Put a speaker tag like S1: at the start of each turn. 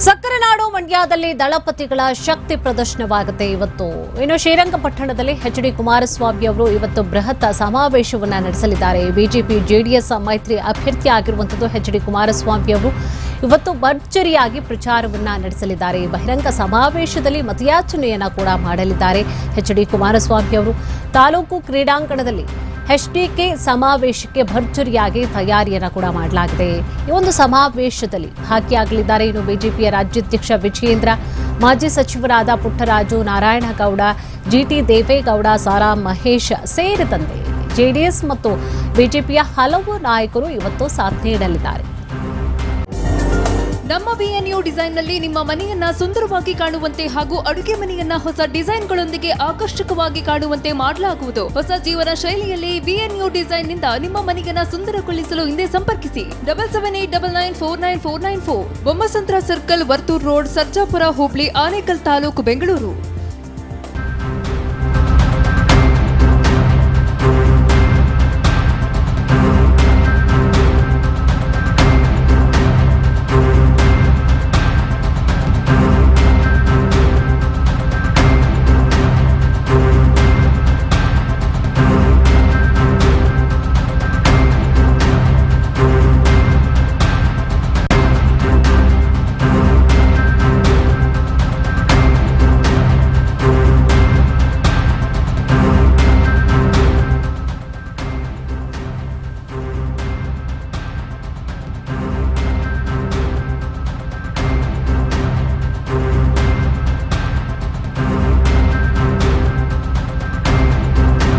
S1: ಸಕ್ಕರೆ ನಾಡು ಮಂಡ್ಯದಲ್ಲಿ ದಳಪತಿಗಳ ಶಕ್ತಿ ಪ್ರದರ್ಶನವಾಗುತ್ತೆ ಇವತ್ತು. ಇನ್ನು ಶ್ರೀರಂಗಪಟ್ಟಣದಲ್ಲಿ ಎಚ್.ಡಿ. ಕುಮಾರಸ್ವಾಮಿ ಅವರು ಇವತ್ತು ಬೃಹತ್ ಸಮಾವೇಶವನ್ನು ನಡೆಸಲಿದ್ದಾರೆ. ಬಿಜೆಪಿ ಜೆಡಿಎಸ್ ಮೈತ್ರಿ ಅಭ್ಯರ್ಥಿ ಆಗಿರುವಂಥದ್ದು ಎಚ್.ಡಿ. ಕುಮಾರಸ್ವಾಮಿ ಅವರು ಇವತ್ತು ಭರ್ಜರಿಯಾಗಿ ಪ್ರಚಾರವನ್ನ ನಡೆಸಲಿದ್ದಾರೆ. ಬಹಿರಂಗ ಸಮಾವೇಶದಲ್ಲಿ ಮತಯಾಚನೆಯನ್ನ ಕೂಡ ಮಾಡಲಿದ್ದಾರೆ. ಎಚ್.ಡಿ. ಕುಮಾರಸ್ವಾಮಿ ಅವರು ತಾಲೂಕು ಕ್ರೀಡಾಂಗಣದಲ್ಲಿ ಎಚ್ಡಿಕೆ ಸಮಾವೇಶಕ್ಕೆ ಭರ್ಜರಿಯಾಗಿ ತಯಾರಿಯನ್ನು ಕೂಡ ಮಾಡಲಾಗಿದೆ. ಈ ಒಂದು ಸಮಾವೇಶದಲ್ಲಿ ಭಾಗಿಯಾಗಲಿದ್ದಾರೆ. ಇನ್ನು ಬಿಜೆಪಿಯ ರಾಜ್ಯಾಧ್ಯಕ್ಷ ವಿಜಯೇಂದ್ರ, ಮಾಜಿ ಸಚಿವರಾದ ಪುಟ್ಟರಾಜು, ನಾರಾಯಣಗೌಡ, ಜಿಟಿ ದೇವೇಗೌಡ, ಸಾರಾ ಮಹೇಶ್ ಸೇರಿದಂತೆ ಜೆಡಿಎಸ್ ಮತ್ತು ಬಿಜೆಪಿಯ ಹಲವು ನಾಯಕರು ಇವತ್ತು ಸಾಥ್ ನೀಡಲಿದ್ದಾರೆ.
S2: ನಮ್ಮ ಬಿಎನ್ಯು ಡಿಸೈನ್ನಲ್ಲಿ ನಿಮ್ಮ ಮನೆಯನ್ನ ಸುಂದರವಾಗಿ ಕಾಣುವಂತೆ ಹಾಗೂ ಅಡುಗೆ ಮನೆಯನ್ನ ಹೊಸ ಡಿಸೈನ್ಗಳೊಂದಿಗೆ ಆಕರ್ಷಕವಾಗಿ ಕಾಣುವಂತೆ ಮಾಡಲಾಗುವುದು. ಹೊಸ ಜೀವನ ಶೈಲಿಯಲ್ಲಿ ಬಿಎನ್ಯು ಡಿಸೈನ್ನಿಂದ ನಿಮ್ಮ ಮನೆಯನ್ನ ಸುಂದರಗೊಳಿಸಲು ಹಿಂದೆ ಸಂಪರ್ಕಿಸಿ 7789949494, ಬೊಮ್ಮಸಂದ್ರ ಸರ್ಕಲ್, ವರ್ತೂರ್ ರೋಡ್, ಸರ್ಜಾಪುರ ಹೋಬಳಿ, ಆನೇಕಲ್ ತಾಲೂಕು, ಬೆಂಗಳೂರು.